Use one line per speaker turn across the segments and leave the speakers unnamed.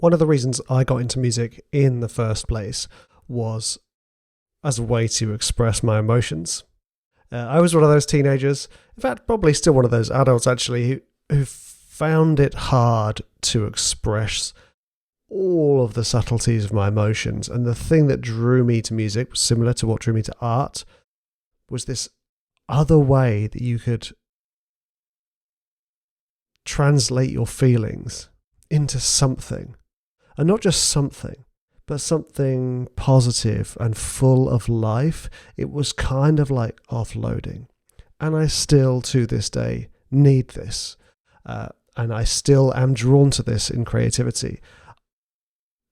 One of the reasons I got into music in the first place was as a way to express my emotions. I was one of those teenagers, in fact, probably still one of those adults actually, who found it hard to express all of the subtleties of my emotions. And the thing that drew me to music was similar to what drew me to art, was this other way that you could translate your feelings into something. And not just something, but something positive and full of life. It was kind of like offloading. And I still, to this day, need this. And I still am drawn to this in creativity.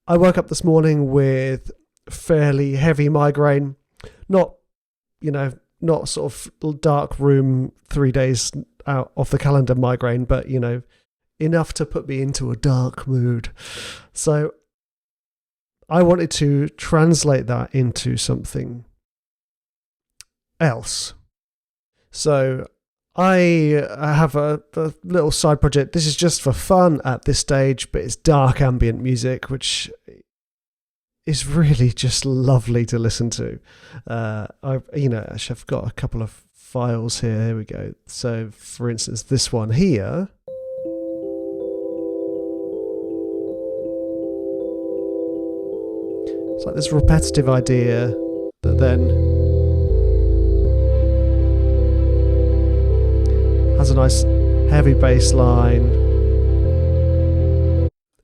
I woke up this morning with fairly heavy migraine. Not sort of dark room 3 days out off the calendar migraine, but, enough to put me into a dark mood. So I wanted to translate that into something else. So I have a little side project. This is just for fun at this stage, but it's dark ambient music, which is really just lovely to listen to. I've got a couple of files here. Here we go. So, for instance, this one here. It's like this repetitive idea that then has a nice heavy bass line.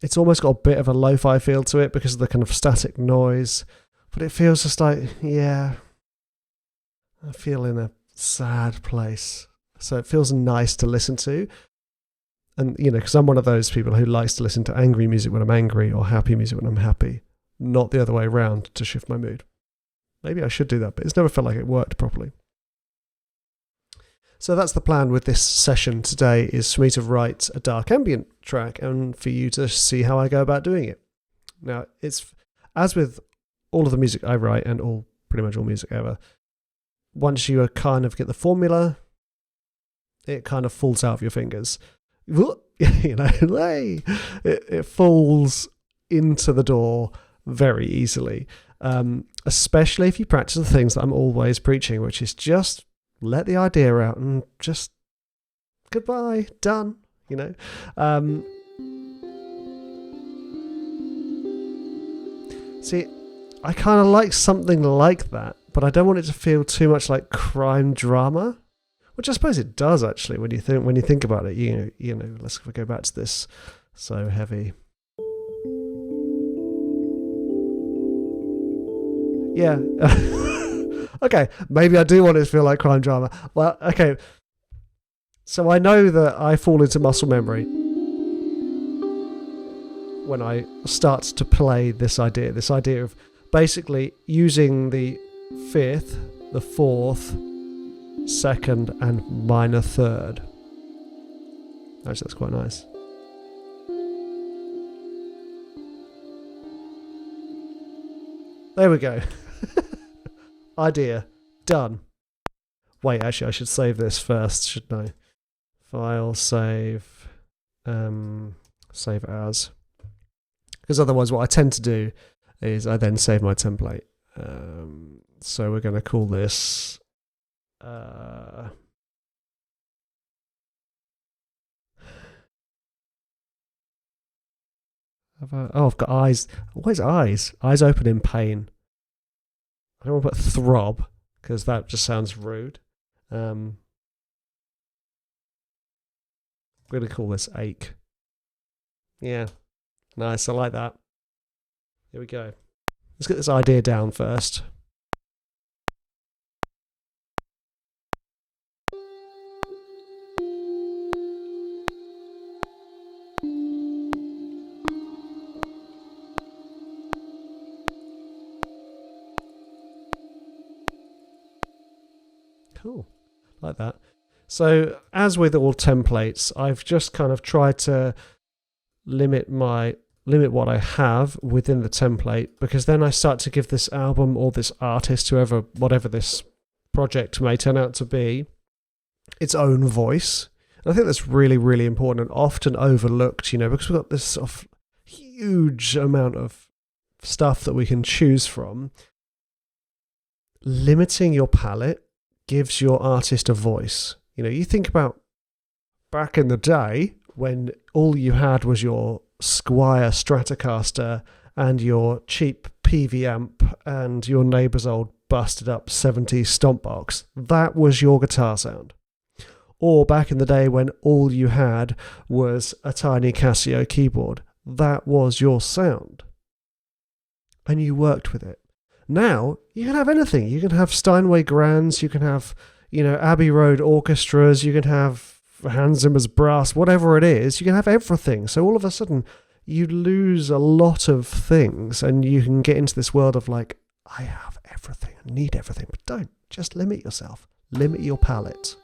It's almost got a bit of a lo-fi feel to it because of the kind of static noise, but it feels just like, I feel in a sad place. So it feels nice to listen to. And, because I'm one of those people who likes to listen to angry music when I'm angry or happy music when I'm happy, not the other way around to shift my mood. Maybe I should do that, but it's never felt like it worked properly. So that's the plan with this session today, is for me to write a dark ambient track and for you to see how I go about doing it. Now, it's as with all of the music I write and pretty much all music ever, once you kind of get the formula, it kind of falls out of your fingers. It falls into the door very easily, especially if you practice the things that I'm always preaching, which is just let the idea out and just goodbye, done, See, I kind of like something like that, but I don't want it to feel too much like crime drama, which I suppose it does actually when you think about it. Let's go back to this so heavy. Yeah. Okay, maybe I do want it to feel like crime drama. Well, okay. So I know that I fall into muscle memory when I start to play this idea of basically using the fifth, the fourth, second, and minor third. Actually, that's quite nice. There we go. Idea. Done. Wait, actually, I should save this first, shouldn't I? File, save, save as. Because otherwise what I tend to do is I then save my template. So we're going to call this... I've got eyes. Where's eyes? Eyes open in pain. I don't want to put throb, because that just sounds rude. We're going to call this ache. Yeah. Nice, I like that. Here we go. Let's get this idea down first. Cool, like that. So as with all templates, I've just kind of tried to limit what I have within the template, because then I start to give this album or this artist, whatever this project may turn out to be, its own voice. And I think that's really, really important and often overlooked, because we've got this sort of huge amount of stuff that we can choose from. Limiting your palette gives your artist a voice. You know, you think about back in the day when all you had was your Squier Stratocaster and your cheap PV amp and your neighbour's old busted up 70s stomp box. That was your guitar sound. Or back in the day when all you had was a tiny Casio keyboard. That was your sound. And you worked with it. Now, you can have anything. You can have Steinway Grands, you can have, you know, Abbey Road orchestras, you can have Hans Zimmer's brass, whatever it is, you can have everything. So all of a sudden, you lose a lot of things and you can get into this world of like, I have everything, I need everything. But don't. Just limit yourself. Limit your palette.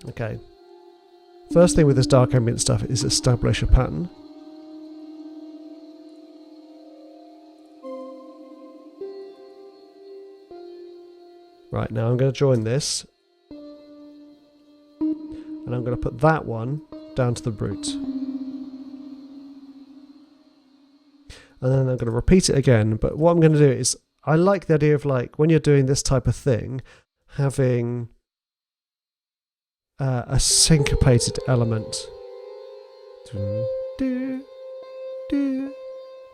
Okay. First thing with this dark ambient stuff is establish a pattern. Right, now I'm going to join this. And I'm going to put that one down to the root. And then I'm going to repeat it again. But what I'm going to do is, I like the idea of like, when you're doing this type of thing, having a syncopated element.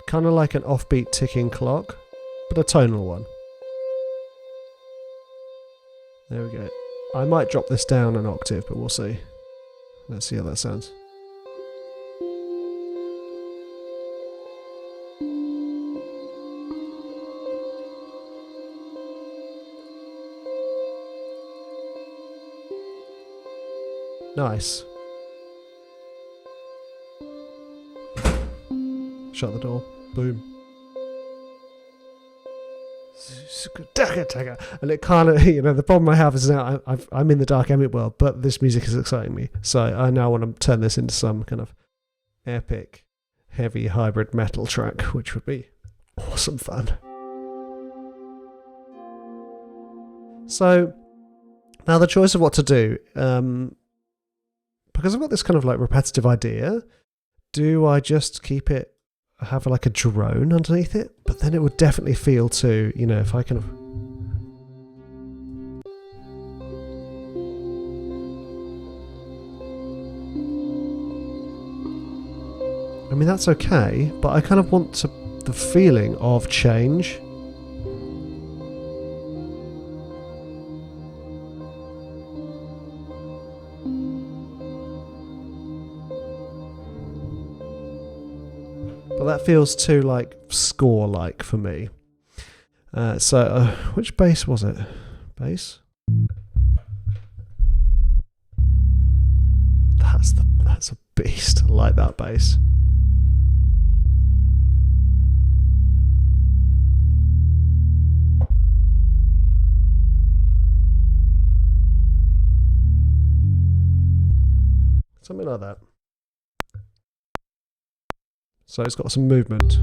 Kind of like an offbeat ticking clock, but a tonal one. There we go. I might drop this down an octave, but we'll see. Let's see how that sounds. Nice. Shut the door. Boom. And it kind of, you know, the problem I have is now I'm in the dark ambient world, but this music is exciting me. So I now want to turn this into some kind of epic, heavy hybrid metal track, which would be awesome fun. So now the choice of what to do, because I've got this kind of like repetitive idea, do I just keep it, have like a drone underneath it? But then it would definitely feel too, you know, if I kind of... I mean, that's okay, but I kind of want the feeling of change. But that feels too like score-like for me. So which bass was it? Bass? That's a beast. I like that bass. Something like that. So it's got some movement.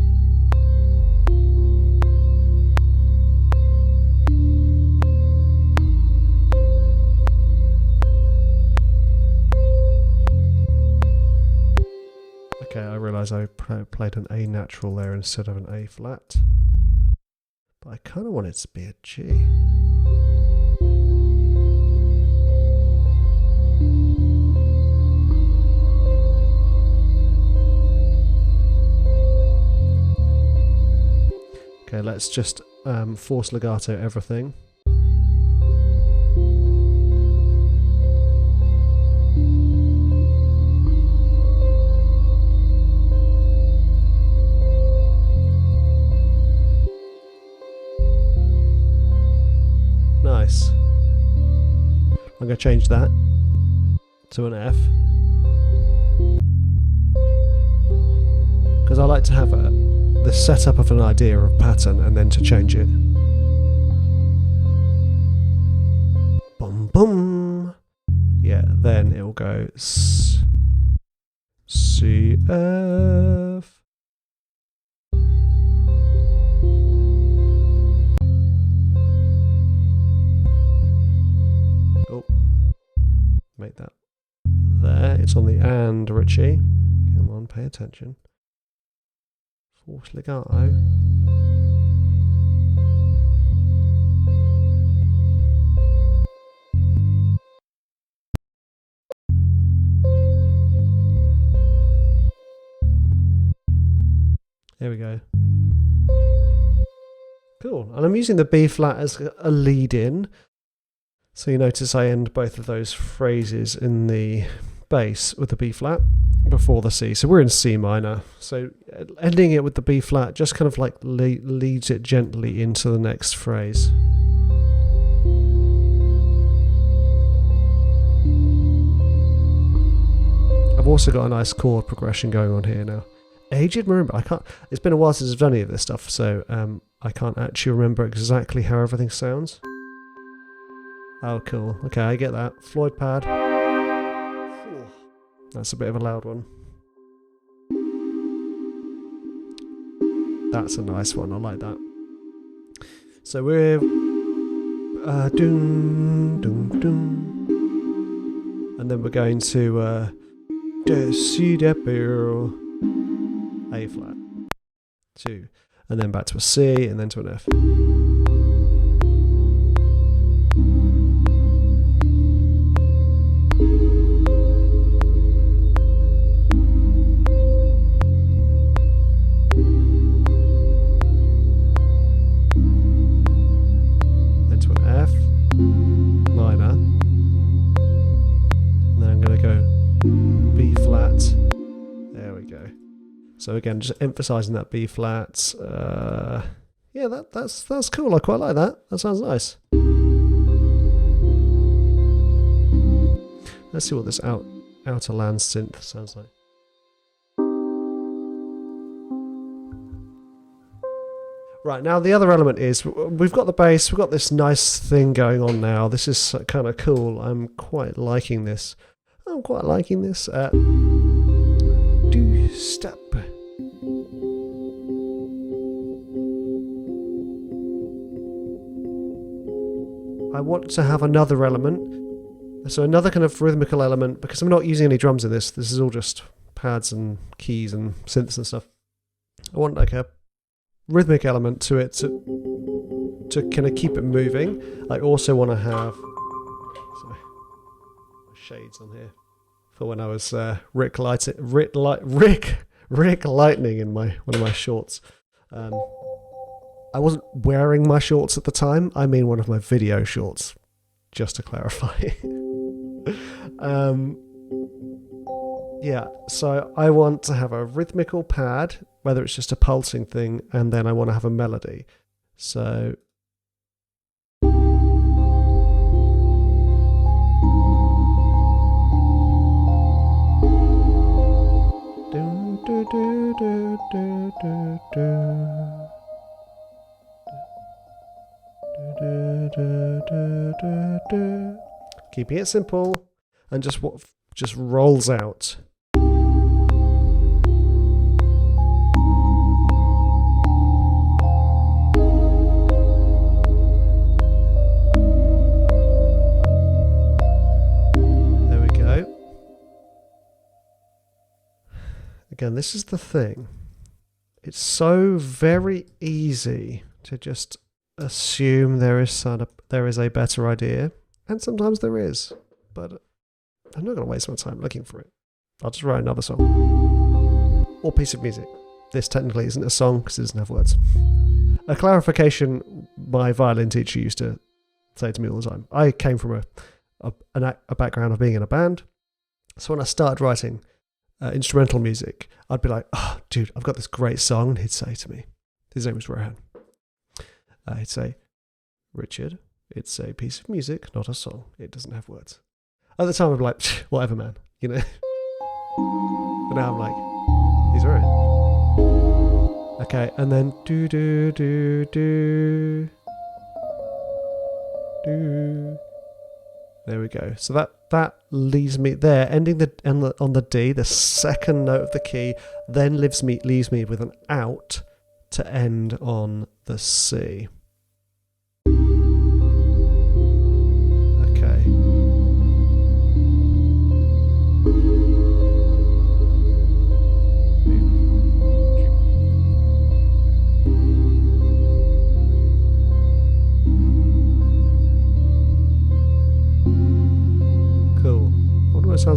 Okay, I realise I played an A natural there instead of an A flat. But I kind of want it to be a G. Okay, let's just force legato everything. Nice. I'm going to change that to an F. Because I like to have the setup of an idea of pattern and then to change it. Boom, boom. Yeah, then it will go C, F. Oh, make that there. It's on the and, Richie. Come on, pay attention. Forced legato. There we go. Cool. And I'm using the B flat as a lead in. So you notice I end both of those phrases in the bass with the B flat before the C. So we're in C minor. So ending it with the B flat just kind of like leads it gently into the next phrase. I've also got a nice chord progression going on here now. Aged marimba. I can't. It's been a while since I've done any of this stuff, so I can't actually remember exactly how everything sounds. Oh, cool. Okay, I get that. Floyd pad. That's a bit of a loud one. That's a nice one. I like that. So we're doom doom doom, and then we're going to C bear. A flat, 2, and then back to a C, and then to an F. Then to an F minor, and then I'm going to go B flat. There we go. So again, just emphasising that B flat. Yeah, that's cool. I quite like that. That sounds nice. Let's see what this outer land synth sounds like. Right, now the other element is we've got the bass. We've got this nice thing going on now. This is kind of cool. I'm quite liking this. Do step. I want to have another element, so another kind of rhythmical element, because I'm not using any drums in this. This is all just pads and keys and synths and stuff. I want like a rhythmic element to it to kind of keep it moving. I also want to have shades on here for when I was Rick Lightning in one of my shorts. I wasn't wearing my shorts at the time. I mean one of my video shorts, just to clarify. Yeah, so I want to have a rhythmical pad, whether it's just a pulsing thing, and then I want to have a melody. So keeping it simple and just rolls out. There we go. Again, this is the thing. It's so very easy to just assume there is a better idea, and sometimes there is, but I'm not going to waste my time looking for it. I'll just write another song or piece of music. This technically isn't a song because it doesn't have words. A clarification my violin teacher used to say to me all the time. I came from a background of being in a band, so when I started writing instrumental music, I'd be like, "Oh, dude, I've got this great song," and he'd say to me, his name was Rohan. He'd say, "Richard, it's a piece of music, not a song. It doesn't have words." At the time, I'd be like, "Whatever, man," you know. But now I'm like, he's right. Okay, and then do do do do do. There we go. So that leaves me there, ending on the D, the second note of the key, then leaves me with an out to end on the C. Okay.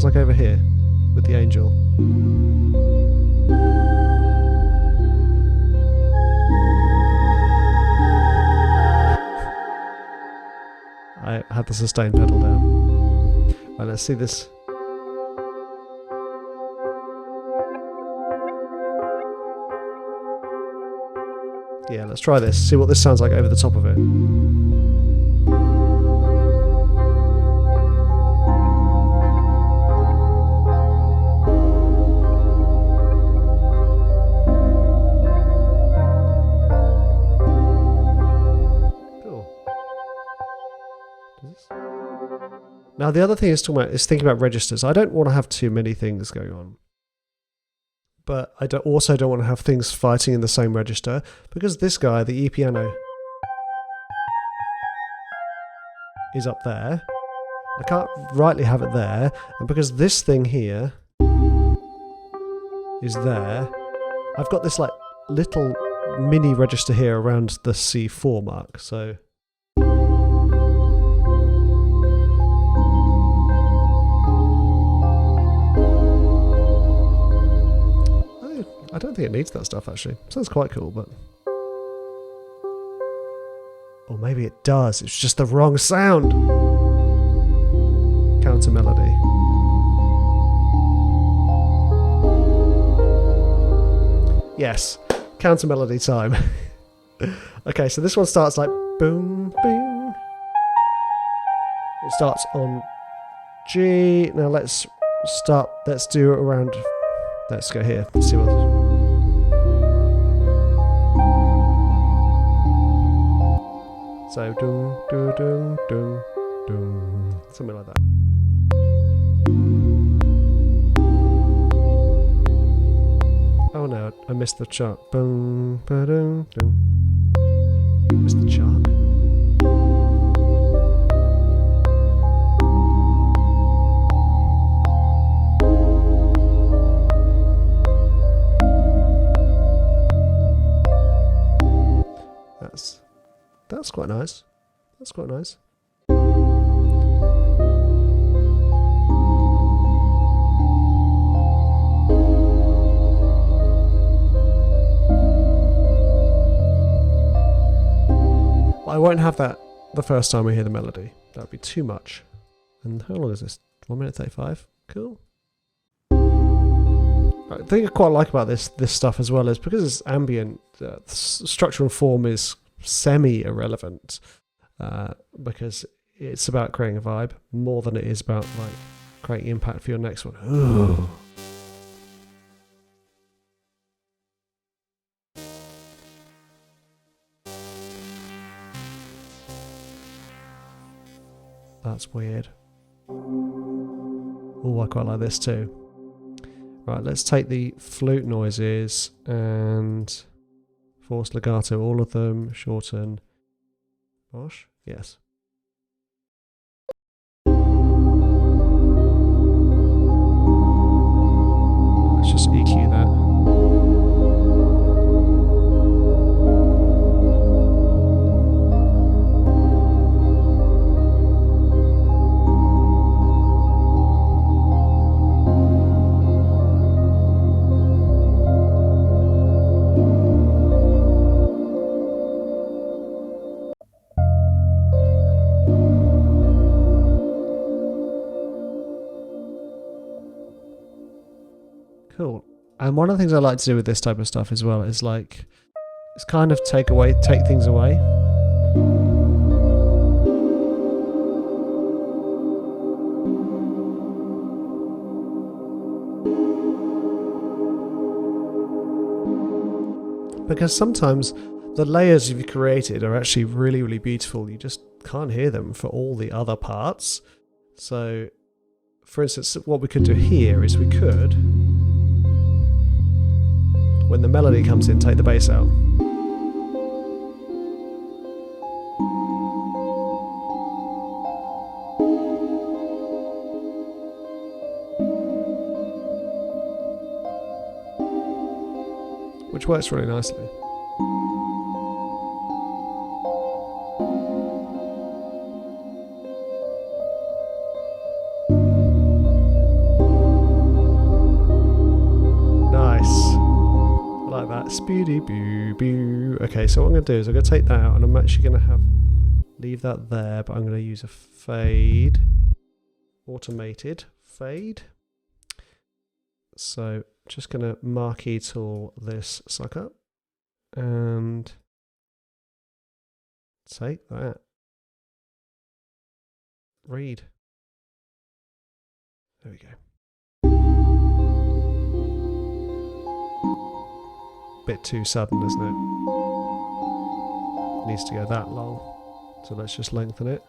sounds like over here with the angel. I had the sustain pedal down. Right, let's see this. Yeah, let's try this. See what this sounds like over the top of it. Now the other thing is thinking about registers. I don't want to have too many things going on, but I also don't want to have things fighting in the same register, because this guy, the E piano, is up there. I can't rightly have it there, and because this thing here is there, I've got this like little mini register here around the C4 mark. So I don't think it needs that stuff actually. Sounds quite cool, but... Or maybe it does, it's just the wrong sound! Counter melody. Yes, counter melody time. Okay, so this one starts like boom, boom. It starts on G. Now let's do it around... Let's go here, let's see what... So, dum, dum, dum, dum, dum, something like that. Oh no, I missed the chart. Boom, ba-dum, dum. Missed the chart. That's quite nice. That's quite nice. I won't have that the first time we hear the melody. That would be too much. And how long is this? 1 minute 35? Cool. The thing I quite like about this stuff as well is because it's ambient, structure and form is semi-irrelevant, because it's about creating a vibe more than it is about like creating impact for your next one. Ooh. That's weird. Oh, I quite like this too. Right, let's take the flute noises and force legato, all of them, shorten. Bosh? Yes. Let's just EQ that. Cool. And one of the things I like to do with this type of stuff as well is like, it's kind of take things away. Because sometimes the layers you've created are actually really, really beautiful. You just can't hear them for all the other parts. So, for instance, what we could do here is we could, when the melody comes in, take the bass out. Which works really nicely. that. Speedy boo boo. Okay, so what I'm going to do is I'm going to take that out and I'm actually going to leave that there, but I'm going to use a fade. Automated fade. So just going to marquee tool this sucker and take that. Read. There we go. Bit too sudden, isn't it? Needs to go that long. So let's just lengthen it.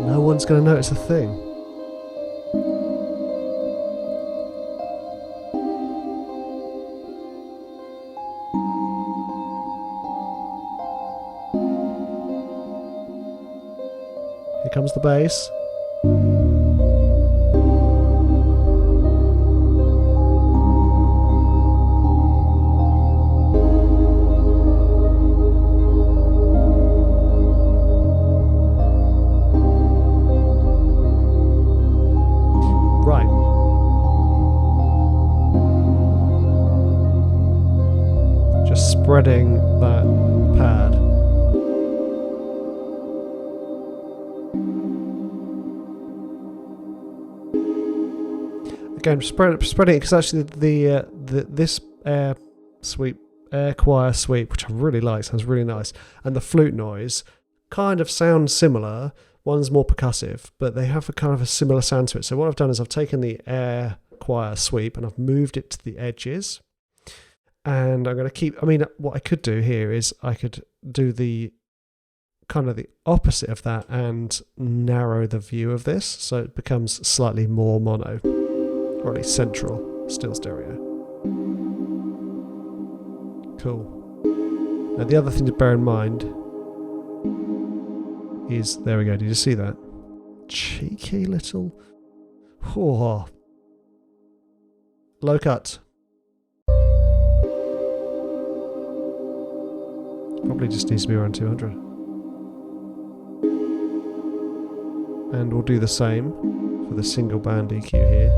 No one's going to notice a thing. Here comes the bass. Right. Just spreading that pad. Again, spreading it because actually this air choir sweep, which I really like, sounds really nice, and the flute noise kind of sound similar. One's more percussive, but they have a kind of a similar sound to it. So what I've done is I've taken the air choir sweep and I've moved it to the edges, and I'm going to keep. I mean, what I could do here is I could do the kind of the opposite of that and narrow the view of this, so it becomes slightly more mono. Or at least central, still stereo. Cool. Now the other thing to bear in mind is, there we go, did you see that? Cheeky little... Oh. Low cut. Probably just needs to be around 200. And we'll do the same for the single band EQ here.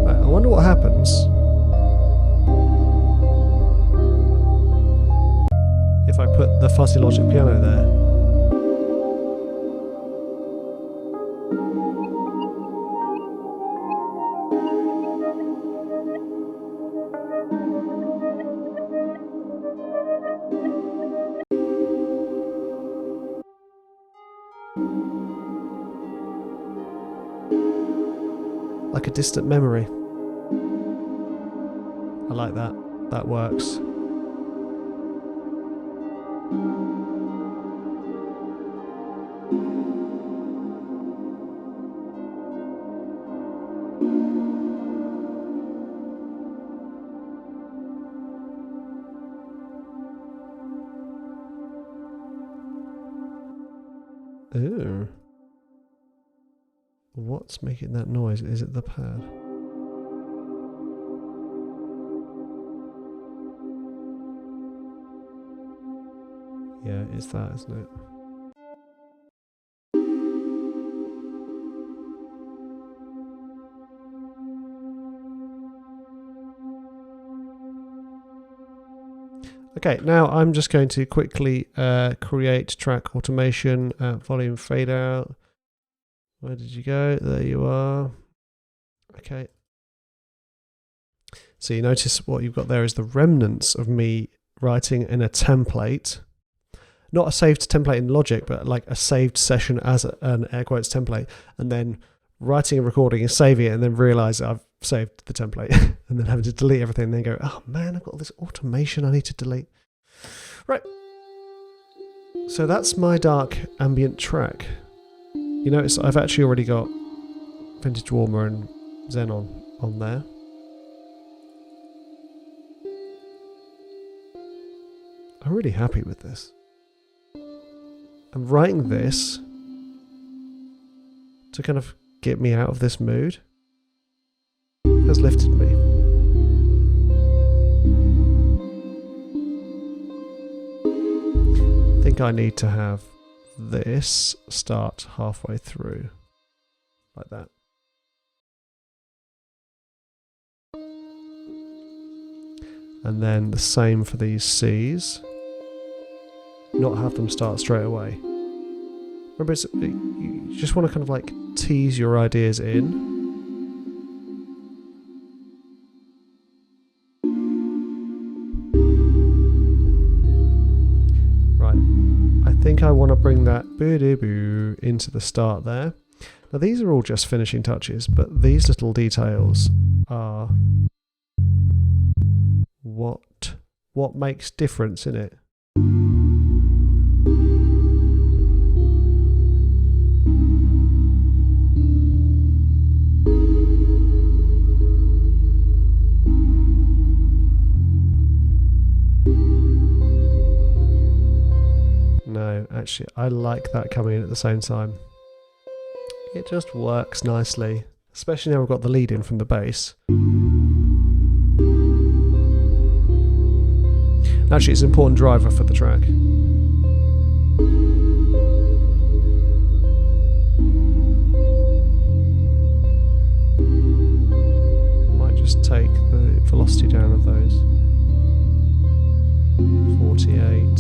I wonder what happens if I put the Fuzzy Logic piano there. Like a distant memory. I like that. That works. Ooh. What's making that noise? Is it the pad? Yeah, it's that, isn't it? Okay, now I'm just going to quickly create track automation, volume fade out. Where did you go? There you are. Okay. So you notice what you've got there is the remnants of me writing in a template. Not a saved template in Logic, but like a saved session as an air quotes template, and then writing a recording and saving it, and then realise I've saved the template, and then having to delete everything, and then go, oh man, I've got all this automation I need to delete. Right. So that's my dark ambient track. You notice I've actually already got Vintage Warmer and Xenon on there. I'm really happy with this. I'm writing this to kind of get me out of this mood. It has lifted me. think I need to have this start halfway through, like that. And then the same for these Cs. Not have them start straight away. Remember, you just want to kind of like tease your ideas in. Right. I think I want to bring that boo-doo-boo into the start there. Now these are all just finishing touches, but these little details are what makes difference in it. No, actually, I like that coming in at the same time. It just works nicely, especially now we've got the lead in from the bass. Actually, it's an important driver for the track. Might just take the velocity down of those. 48,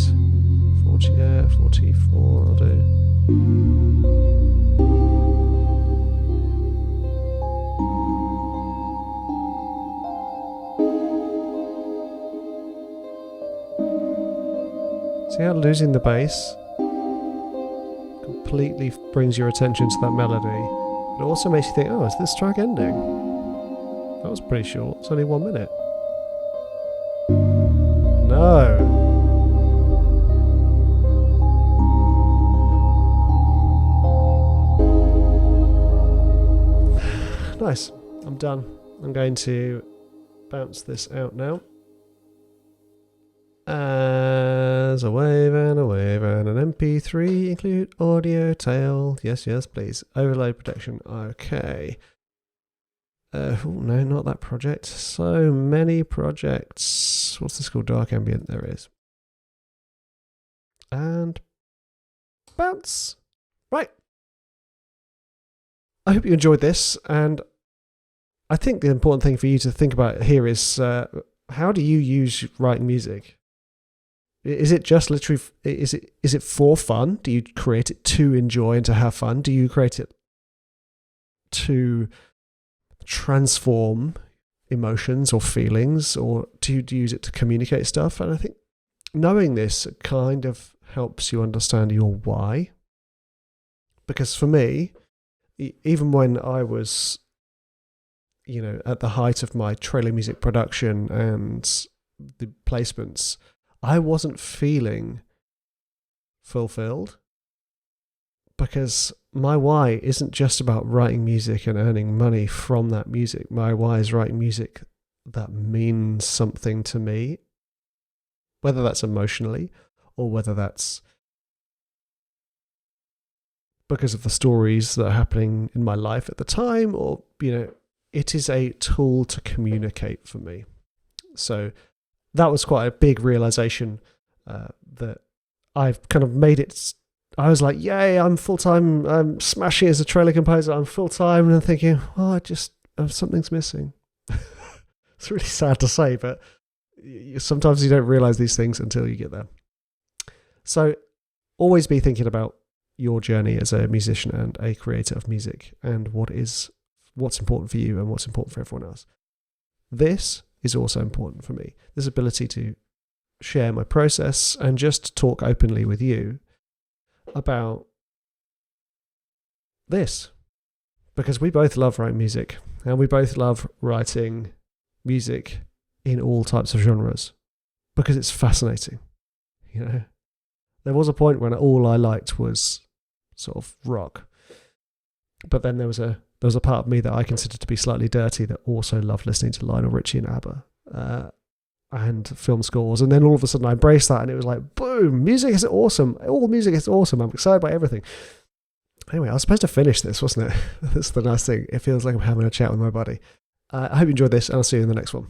44, I'll do. See how losing the bass completely brings your attention to that melody, but it also makes you think, oh, is this track ending? That was pretty short, it's only 1 minute. No! Nice, I'm done. I'm going to bounce this out now. As a wave and an MP3 include audio tail. Yes, yes, please. Overload protection. Okay. Oh, no, not that project. So many projects. What's this called? Dark Ambient. There it is. And bounce. Right. I hope you enjoyed this. And I think the important thing for you to think about here is how do you use writing music? Is it just literally, is it for fun? Do you create it to enjoy and to have fun? Do you create it to transform emotions or feelings, or do you use it to communicate stuff? And I think knowing this kind of helps you understand your why. Because for me, even when I was, at the height of my trailer music production and the placements, I wasn't feeling fulfilled, because my why isn't just about writing music and earning money from that music. My why is writing music that means something to me, whether that's emotionally or whether that's because of the stories that are happening in my life at the time, or, it is a tool to communicate for me. So that was quite a big realization that I've kind of made it. I was like, yay, I'm full-time, I'm smashing as a trailer composer, I'm full-time, and I'm thinking, something's missing. It's really sad to say, but sometimes you don't realize these things until you get there. So always be thinking about your journey as a musician and a creator of music, and what's important for you and what's important for everyone else. This is also important for me. This ability to share my process and just talk openly with you about this, because we both love writing music, and we both love writing music in all types of genres because it's fascinating. There was a point when all I liked was sort of rock, but then there was a part of me that I considered to be slightly dirty that also loved listening to Lionel Richie and ABBA and film scores. And then all of a sudden I embraced that, and it was like, boom, music is awesome. All music is awesome. I'm excited by everything. Anyway, I was supposed to finish this, wasn't it? That's the nice thing. It feels like I'm having a chat with my buddy. I hope you enjoyed this, and I'll see you in the next one.